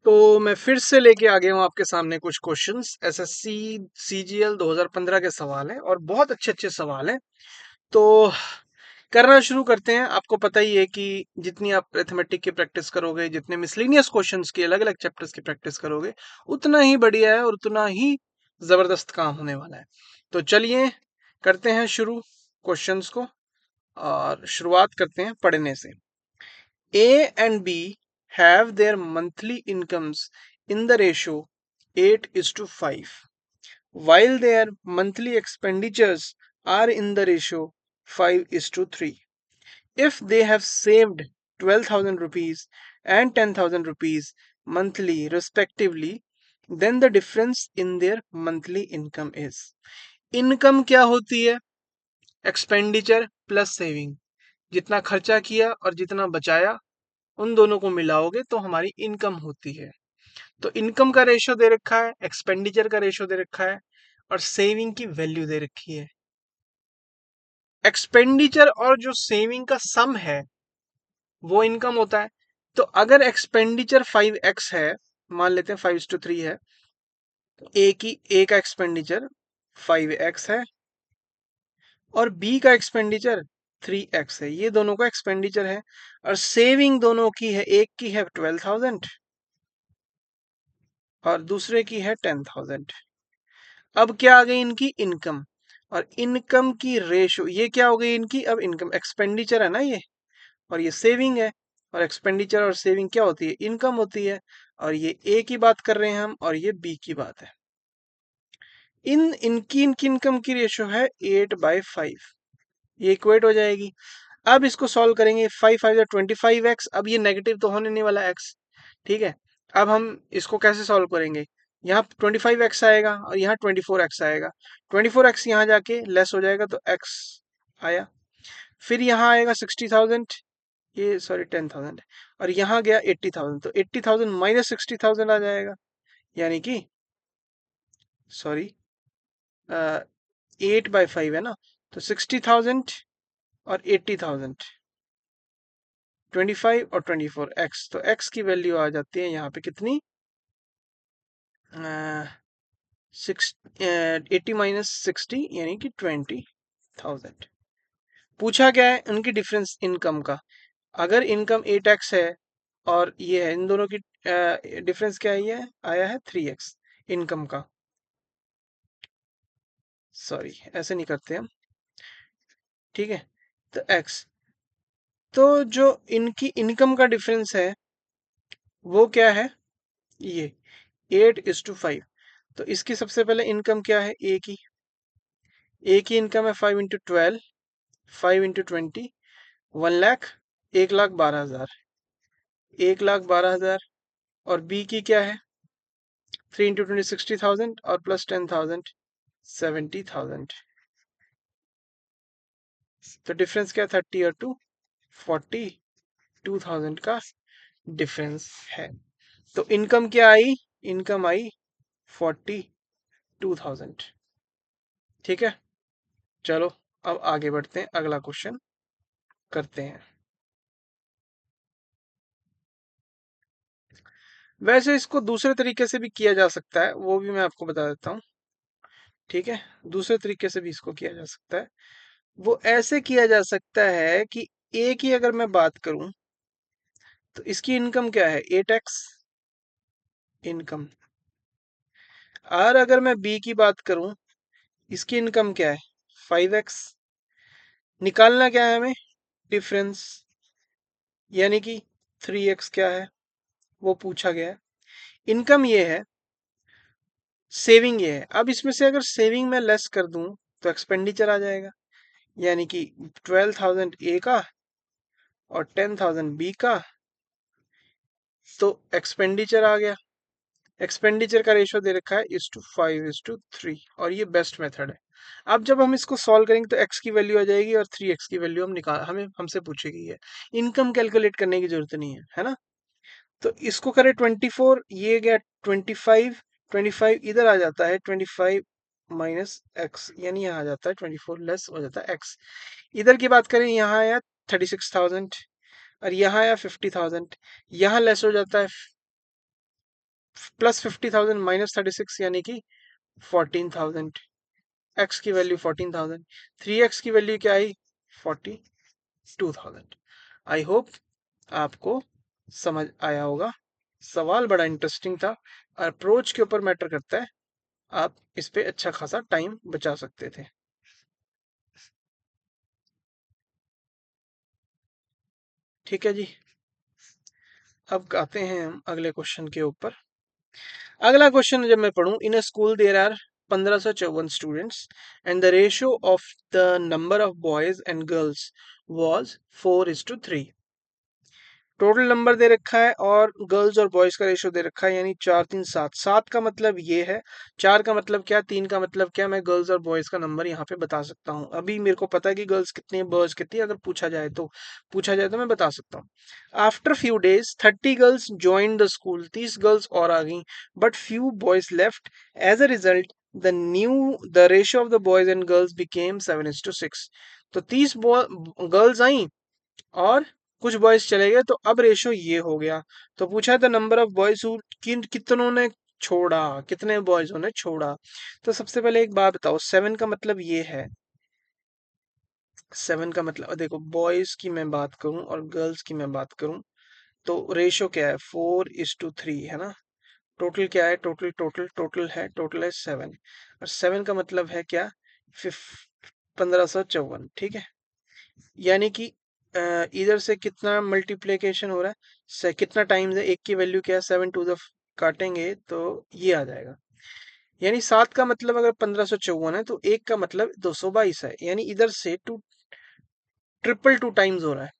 तो मैं फिर से लेके आ गया हूँ आपके सामने कुछ क्वेश्चंस। एसएससी सीजीएल 2015 के सवाल हैं और बहुत अच्छे अच्छे सवाल हैं। तो करना शुरू करते हैं। आपको पता ही है कि जितनी आप अरिथमेटिक की प्रैक्टिस करोगे, जितने मिसलेनियस क्वेश्चंस की अलग अलग चैप्टर्स की प्रैक्टिस करोगे, उतना ही बढ़िया है और उतना ही जबरदस्त काम होने वाला है। तो चलिए करते हैं शुरू क्वेश्चंस को और शुरुआत करते हैं पढ़ने से। A and B have their monthly incomes in the ratio 8:5, while their monthly expenditures are in the ratio 5:3. If they have saved 12,000 rupees and 10,000 rupees monthly respectively, then the difference in their monthly income is. Income क्या होती है? Expenditure plus saving. जितना खर्चा किया और जितना बचाया, उन दोनों को मिलाओगे तो हमारी इनकम होती है। तो इनकम का रेशो दे रखा है, एक्सपेंडिचर का रेशो दे रखा है और सेविंग की वैल्यू दे रखी है। एक्सपेंडिचर और जो सेविंग का सम है वो इनकम होता है। तो अगर एक्सपेंडिचर 5x है, मान लेते हैं 5:3 है, तो ए का एक्सपेंडिचर 5x है और बी का एक्सपेंडिचर 3x है। ये दोनों का एक्सपेंडिचर है और सेविंग दोनों की है। एक की है 12,000 और दूसरे की है 10,000। अब क्या आ गई इनकी इनकम, और इनकम की रेशो ये क्या हो गई इनकी। अब इनकम एक्सपेंडिचर है ना ये, और ये सेविंग है। और एक्सपेंडिचर और सेविंग क्या होती है? इनकम होती है। और ये ए की बात कर रहे हैं हम और ये बी की बात है। इनकी इनकम की रेशो है 8/5। ये इक्वेट हो जाएगी। अब इसको सॉल्व करेंगे। 5×5 = 25x। अब ये नेगेटिव तो होने नहीं वाला x, ठीक है। अब हम इसको कैसे सॉल्व करेंगे? यहाँ 25x आएगा और यहाँ 24x आएगा। 24x यहाँ जाके लेस हो जाएगा तो x आया। फिर यहाँ आएगा 60,000, ये सॉरी 10,000, और यहाँ गया 80,000, तो 80,000 माइनस 60,000 आ जाएगा। यानी कि सॉरी 8/5 है ना, तो 60,000 और 80,000, 25 और 24x, तो x की वैल्यू आ जाती है यहाँ पे कितनी? 80 - 60 यानी कि 20,000। पूछा क्या है? उनकी डिफरेंस इनकम का। अगर इनकम 8x है और ये है, इन दोनों की डिफरेंस क्या है? ये आया है 3x इनकम का। सॉरी ऐसे नहीं करते हम, ठीक है। तो x, तो जो इनकी इनकम का डिफरेंस है वो क्या है? ये 8:5। तो इसकी सबसे पहले इनकम क्या है? ए की इनकम है 5 × 12, 5 × 20, 1 लाख, 1,12,000, 1,12,000। और बी की क्या है? 3 × 20 60,000 और प्लस 10,000 70,000। तो डिफरेंस क्या है? 30 और 2 42,000 का डिफरेंस है। तो इनकम क्या आई? इनकम आई 42,000। ठीक है, चलो अब आगे बढ़ते हैं, अगला क्वेश्चन करते हैं। वैसे इसको दूसरे तरीके से भी किया जा सकता है, वो भी मैं आपको बता देता हूँ। ठीक है, दूसरे तरीके से भी इसको किया जा सकता है। वो ऐसे किया जा सकता है कि ए की अगर मैं बात करूं तो इसकी इनकम क्या है? 8x income. और अगर मैं बी की बात करूं, इसकी इनकम क्या है? 5x। निकालना क्या है हमें? डिफरेंस, यानी कि 3x क्या है वो पूछा गया है। इनकम ये है, सेविंग ये है। अब इसमें से अगर सेविंग में लेस कर दूं तो एक्सपेंडिचर आ जाएगा, यानी कि 12,000 ए का और 10,000 बी का, तो एक्सपेंडिचर आ गया। एक्सपेंडिचर का रेशो दे रखा है 5:3, और ये बेस्ट मेथड है। अब जब हम इसको सॉल्व करेंगे तो x की वैल्यू आ जाएगी और 3x की वैल्यू हमें हमसे पूछेगी है। इनकम कैलकुलेट करने की जरूरत नहीं है ना। तो इसको करें 24, ये गया 25, 25 इधर आ जाता है 25 माइनस एक्स, यानी यहाँ आ जाता है 24 लेस हो जाता है x। इधर की बात करें, यहाँ आया 36,000 और यहाँ आया 50,000, यहाँ लेस हो जाता है प्लस 50,000 माइनस 36 यानी कि 14,000। एक्स की वैल्यू 14,000, 3x की वैल्यू क्या आई 42,000। आई होप आपको समझ आया होगा। सवाल बड़ा इंटरेस्टिंग था, अप्रोच के ऊपर मैटर करता है, आप इस पे अच्छा खासा टाइम बचा सकते थे। ठीक है जी, अब आते हैं हम अगले क्वेश्चन के ऊपर। अगला क्वेश्चन जब मैं पढ़ूं, in a school there are 1554 students and the ratio of the number of boys and girls was 4:3। Total number दे रखा है और गर्ल्स और बॉयज का रेशियो दे रखा है, यानी 4 3 7। 7 का मतलब ये है, 4 का मतलब क्या, 3 का मतलब क्या, मैं गर्ल्स और बॉयज का नंबर यहाँ पे बता सकता हूँ। अभी मेरे को पता है कि गर्ल्स कितनी है बॉयज कितनी है, अगर पूछा जाए तो मैं बता सकता हूँ। After few days 30 girls join the school, 30 girls और आ गई, but few boys left. As a result the ratio of the boys and girls became 7:6। तो 30 गर्ल्स आई और कुछ बॉयज चले गए, तो अब रेशो ये हो गया। तो पूछा था नंबर ऑफ बॉयज कितनों ने छोड़ा, कितने बॉयजों ने छोड़ा। तो सबसे पहले एक बात बताओ, 7 का मतलब ये है, 7 का मतलब देखो, बॉयज की मैं बात करूं और गर्ल्स की मैं बात करूं तो रेशो क्या है, 4:3 है ना। टोटल क्या है, टोटल है 7, और 7 का मतलब है क्या, 1554। ठीक है, यानी कि इधर से कितना मल्टीप्लिकेशन हो रहा है, कितना टाइम्स है, एक की वैल्यू क्या है 7 काटेंगे तो ये आ जाएगा। यानी 7 का मतलब अगर 1554 है तो एक का मतलब 222 है, यानी इधर से ट्रिपल 2 टाइम्स हो रहा है।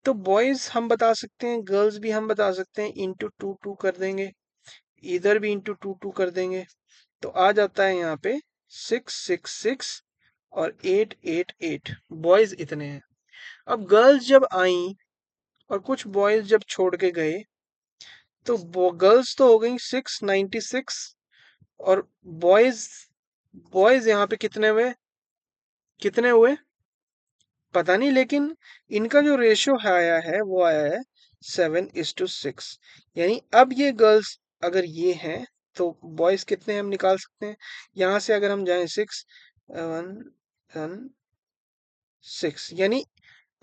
तो बॉयज हम बता सकते हैं, गर्ल्स भी हम बता सकते हैं, इंटू 2 कर देंगे, इधर भी इंटू 2 कर देंगे, तो आ जाता है यहाँ पे 666 और 888। बॉयज इतने हैं। अब गर्ल्स जब आई और कुछ बॉयज जब छोड़ के गए, तो गर्ल्स तो हो गई 696, और बॉयज बॉयज यहाँ पे कितने हुए पता नहीं, लेकिन इनका जो रेशियो आया है वो आया है 7:6। यानी अब ये गर्ल्स अगर ये हैं तो बॉयज कितने हम निकाल सकते हैं। यहाँ से अगर हम जाएं 6 यानी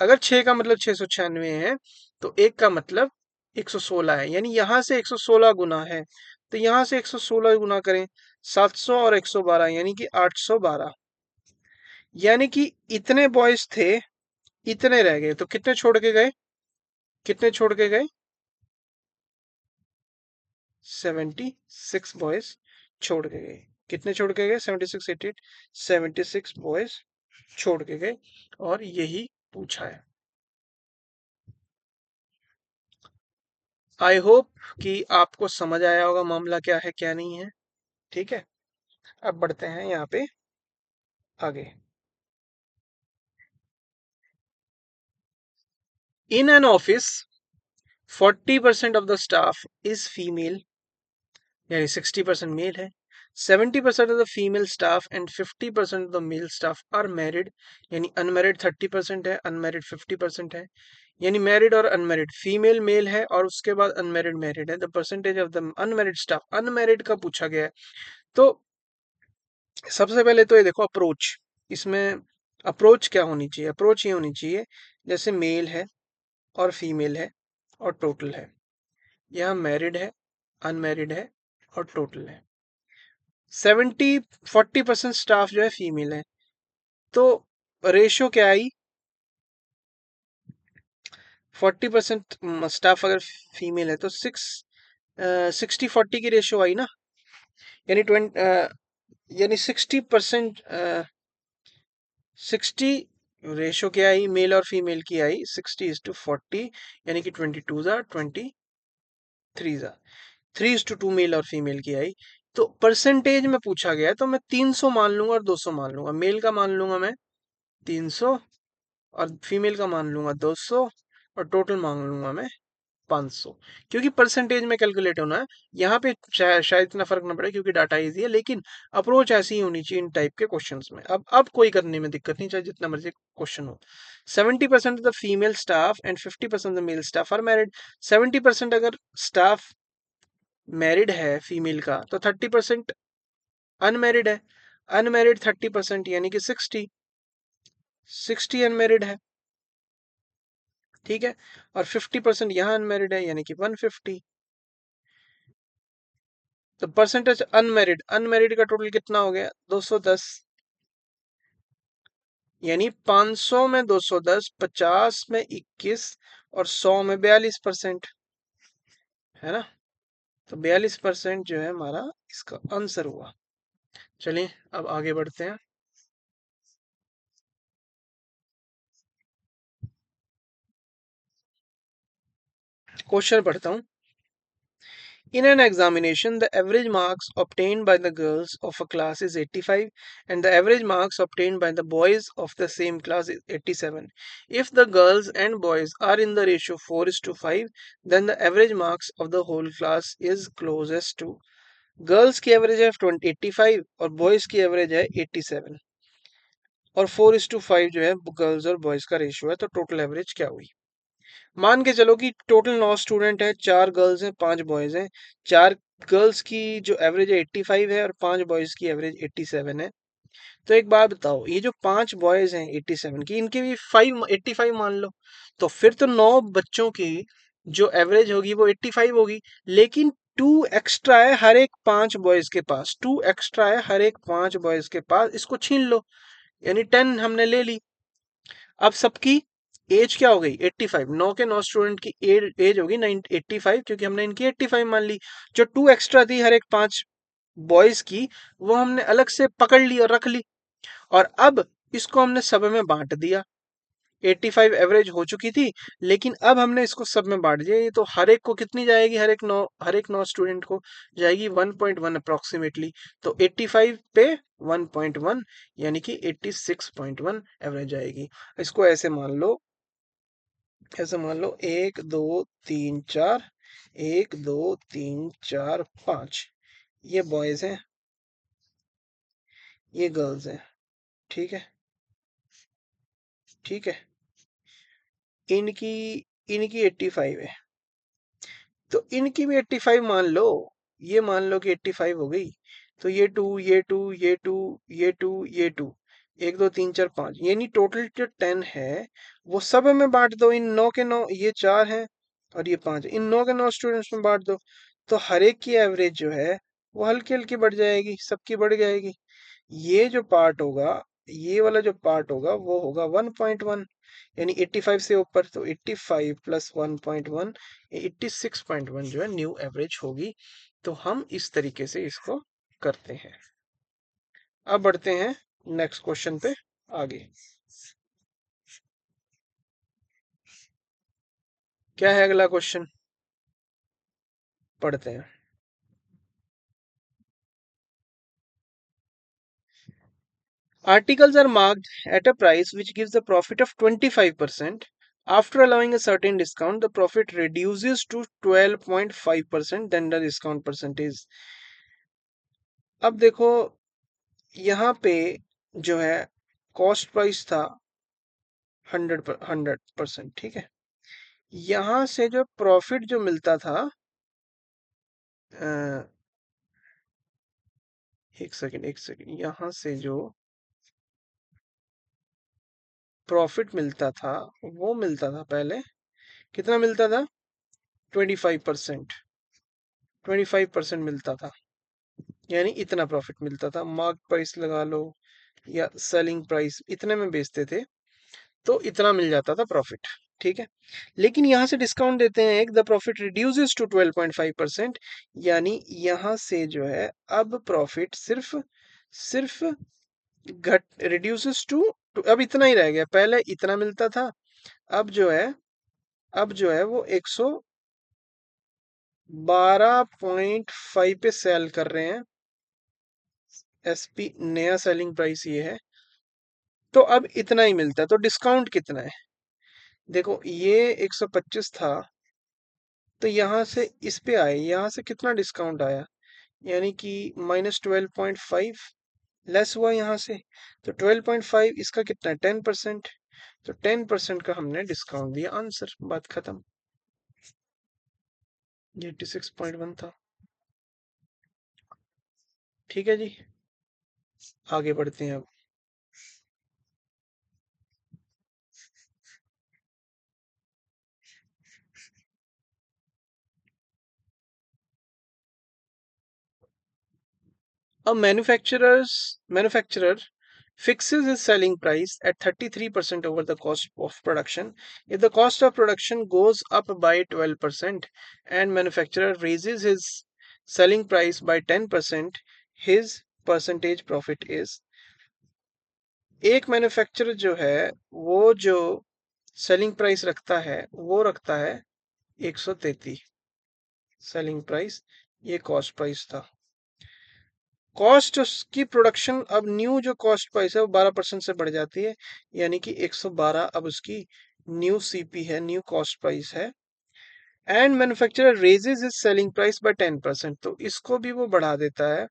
अगर 6 का मतलब 696 है, तो एक का मतलब 116 है, यानी यहां से 116 गुना है, तो यहां से 116 गुना करें, 700 और 112 यानी कि 812। यानी कि इतने बॉयज थे, इतने रह गए, तो कितने छोड़ के गए, कितने छोड़ के गए, 76 बॉयज छोड़ के गए। कितने छोड़ के गए, 76 88, 76 बॉयज छोड़ के गए, और यही पूछा है। आई होप कि आपको समझ आया होगा मामला क्या है क्या नहीं है। ठीक है, अब बढ़ते हैं यहाँ पे आगे। In an office 40% of the staff is female, यानी 60% मेल है, 70% of the female staff and 50% of the male staff are married, यानी अनमैरिड 30% है, अनमैरिड 50% है। यानी मैरिड और अनमैरिड, फीमेल मेल है और उसके बाद अनमैरिड मैरिड है। The percentage of the unmarried staff, unmarried का पूछा गया है। तो सबसे पहले तो ये देखो अप्रोच, इसमें अप्रोच क्या होनी चाहिए, अप्रोच ये होनी चाहिए जैसे मेल है और फीमेल है और टोटल है, यहाँ मैरिड है, अनमैरिड है और टोटल है। 40% स्टाफ जो है फीमेल है, तो रेशियो क्या आई, 40% स्टाफ अगर फीमेल है तो 60-40 की रेशियो आई ना, यानी 60%, 60 रेशो क्या आई मेल और फीमेल की आई 60:40, यानी कि 3:2 मेल और फीमेल की आई। तो परसेंटेज में पूछा गया है तो मैं 300 मान लूंगा और 200 मान लूंगा, मेल का मान लूंगा मैं 300 और फीमेल का मान लूंगा 200 और टोटल मान लूंगा मैं 500, क्योंकि परसेंटेज में कैलकुलेट होना है। यहाँ पे शायद इतना फर्क ना पड़े क्योंकि डाटा इजी है, लेकिन अप्रोच ऐसी ही होनी चाहिए इन टाइप के क्वेश्चंस में। अब कोई करने में दिक्कत नहीं, चाहे जितना मर्जी क्वेश्चन हो। 70% of the female staff and 50% of the male staff are married. 70% अगर स्टाफ मैरिड है फीमेल का तो 30% अनमैरिड है। अनमैरिड 30% यानी कि 60 अनमैरिड है। ठीक है। और 50% यहाँ अनमैरिड है यानी कि 150। तो परसेंटेज अनमैरिड, अनमैरिड का टोटल कितना हो गया 210। यानी 500 में 210, 50 में 21 और 100 में 42%। है ना। तो 42% जो है हमारा इसका आंसर हुआ। चलिए अब आगे बढ़ते हैं। क्वेश्चन पढ़ता हूँ। In an examination, the average marks obtained by the girls of a class is 85 and the average marks obtained by the boys of the same class is 87. If the girls and boys are in the ratio 4:5, then the average marks of the whole class is closest to। Girls की average है 85 और boys की average है 87 और 4:5 जो है girls और boys का रेशियो है, तो टोटल एवरेज क्या हुई। मान के चलो कि टोटल 9 स्टूडेंट है, 4 गर्ल्स हैं 5 बॉयज हैं। 4 गर्ल्स की जो एवरेज है 85 है और 5 बॉयज की एवरेज 87 है। तो एक बात बताओ, ये जो 5 बॉयज हैं 87 की, इनकी भी 85 मान लो, तो फिर तो 9 बच्चों की जो एवरेज होगी वो 85 होगी। लेकिन 2 एक्स्ट्रा है हर एक 5 बॉयज के पास, 2 एक्स्ट्रा है हर एक 5 बॉयज के पास, इसको छीन लो। यानी 10 हमने ले ली। अब सबकी एज क्या हो गई 85, 9 के 9 स्टूडेंट की एज होगी 85, क्योंकि हमने इनकी 85 मान ली। जो 2 एक्स्ट्रा थी हर एक 5 बॉयज की, वो हमने अलग से पकड़ ली और रख ली। और अब इसको हमने सब में बांट दिया। 85 एवरेज हो चुकी थी, लेकिन अब हमने इसको सब में बांट दिया। ये तो हर एक को कितनी जाएगी, हर एक नौ स्टूडेंट को जाएगी 1.1 अप्रोक्सीमेटली। तो 85 पे 1.1 यानी कि 86.1 एवरेज आएगी। इसको ऐसे मान लो 1 2 3 4, 1 2 3 4 5, ये बॉयज हैं, ये गर्ल्स हैं। ठीक है। ठीक है। इनकी इनकी 85 है, तो इनकी भी 85 मान लो। ये मान लो कि 85 हो गई। तो ये टू, 1 2 3 4 5, यानी टोटल जो 10 है वो सब में बांट दो। इन 9 के 9, ये 4 हैं और ये 5, इन 9 के 9 स्टूडेंट्स में बांट दो। तो हर एक की एवरेज जो है वो हल्की हल्की बढ़ जाएगी, सबकी बढ़ जाएगी। ये जो पार्ट होगा, ये वाला जो पार्ट होगा वो होगा 1.1, यानी 85 से ऊपर। तो 85 प्लस 1.1, 86.1 जो है न्यू एवरेज होगी। तो हम इस तरीके से इसको करते हैं। अब बढ़ते हैं नेक्स्ट क्वेश्चन पे आगे। क्या है अगला क्वेश्चन, पढ़ते हैं। Articles are marked at a price which gives a profit of 25%. After allowing a certain discount, the profit reduces to 12.5%, then the discount percentage। अब देखो, यहाँ पे जो है कॉस्ट प्राइस था 100%। ठीक है। यहाँ से जो प्रॉफिट जो मिलता था, अ, एक सेकंड, यहाँ से जो प्रॉफिट मिलता था वो मिलता था पहले, कितना मिलता था 25%। 25% मिलता था, यानी इतना प्रॉफिट मिलता था। मार्क प्राइस लगा लो या सेलिंग प्राइस, इतने में बेचते थे तो इतना मिल जाता था प्रॉफिट। ठीक है। लेकिन यहाँ से डिस्काउंट देते हैं एक, द प्रॉफिट रिड्यूसेस टू 12.5%, यानी यहाँ से जो है अब प्रॉफिट सिर्फ सिर्फ घट रिड्यूसेस टू, अब इतना ही रह गया। पहले इतना मिलता था, अब जो है अब जो है वो 112.5 पे सेल कर रहे हैं। एसपी नया सेलिंग प्राइस ये है। तो अब इतना ही मिलता है, तो डिस्काउंट कितना है। देखो ये 125 था, तो यहाँ से इस पे आए, यहाँ से कितना डिस्काउंट आया, यानी कि -12.5 लेस हुआ यहाँ से। तो 12.5 इसका कितना है 10%। तो 10% का हमने डिस्काउंट दिया, आंसर, बात खत्म। ये 86.1 था। ठीक है जी, आगे बढ़ते हैं अब। A manufacturer fixes his selling price at 33% over the cost of production. If the cost of production goes up by 12% and manufacturer raises his selling price by 10%, his percentage profit is। एक manufacturer जो है वो जो selling price रखता है वो रखता है 133 सेलिंग प्राइस, ये कॉस्ट प्राइस था। कॉस्ट उसकी प्रोडक्शन, अब न्यू जो कॉस्ट प्राइस है वो 12% से बढ़ जाती है, यानी कि 112 अब उसकी न्यू सीपी है, न्यू कॉस्ट प्राइस है। And manufacturer raises is selling price by 10%, तो इसको भी वो बढ़ा देता है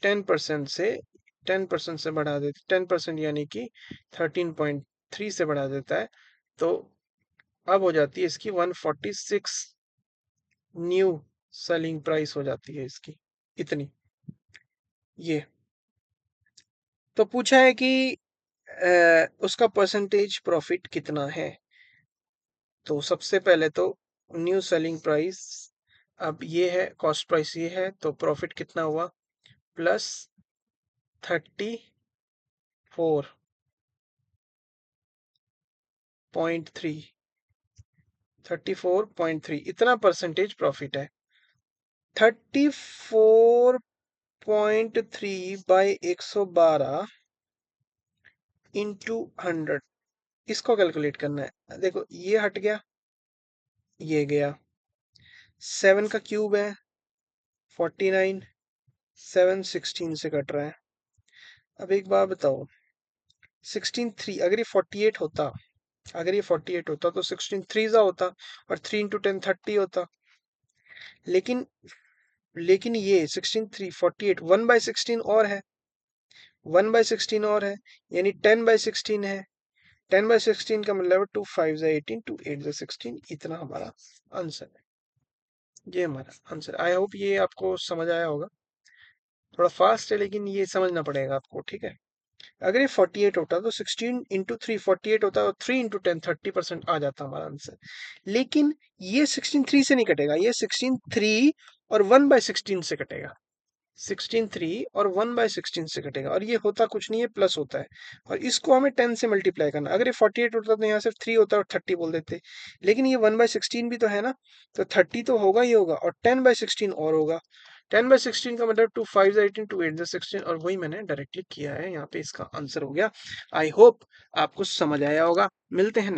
10% से, 10% से बढ़ा देता, 10% यानी कि 13.3 से बढ़ा देता है। तो अब हो जाती है इसकी 146 न्यू सेलिंग प्राइस हो जाती है इसकी, इतनी। ये तो पूछा है कि उसका परसेंटेज प्रॉफिट कितना है। तो सबसे पहले तो न्यू सेलिंग प्राइस, अब ये है कॉस्ट प्राइस, ये है तो प्रॉफिट कितना हुआ, प्लस 34.3, 34.3 इतना परसेंटेज प्रॉफिट है। 34.3 बाई 112 इंटू 100, इसको कैलकुलेट करना है। देखो ये हट गया, ये गया, 7 का क्यूब है 49, 7 16 से कट रहा है। अब एक बात बताओ, 16 3, अगर ये 48 होता, अगर ये 48 होता तो 16 3 जा होता और 3 इंटू 10 30 होता। लेकिन लेकिन ये 16 3 48 1/16 और है, 1/16 और है, यानी 10/16 है। 10/16 का मतलब 2 5 जा 18, 2 8 जा 16, इतना हमारा आंसर है। ये हमारा आंसर। आई होप ये आपको समझ आया होगा। थोड़ा फास्ट है लेकिन ये समझना पड़ेगा आपको, ठीक है। अगर ये 48 होता तो 16 इंटू 3 48 होता और 3 इंटू 10 30% आ जाता हमारा आंसर। लेकिन ये 16 3 से नहीं कटेगा, ये 16 3 और 1/16 से कटेगा। 16 3 और 1/16 से कटेगा, और ये होता कुछ नहीं है, प्लस होता है। और इसको हमें 10 से मल्टीप्लाई करना। अगर ये 48 होता तो यहाँ सिर्फ 3 होता और 30 बोल देते। लेकिन ये 1/16 भी तो है ना, तो 30 तो होगा ही होगा, और 10/16 और होगा। 10/16 का मतलब 2 5 18, 2 8 16, और वही मैंने डायरेक्टली किया है यहाँ पे, इसका आंसर हो गया। आई होप आपको समझ आया होगा। मिलते हैं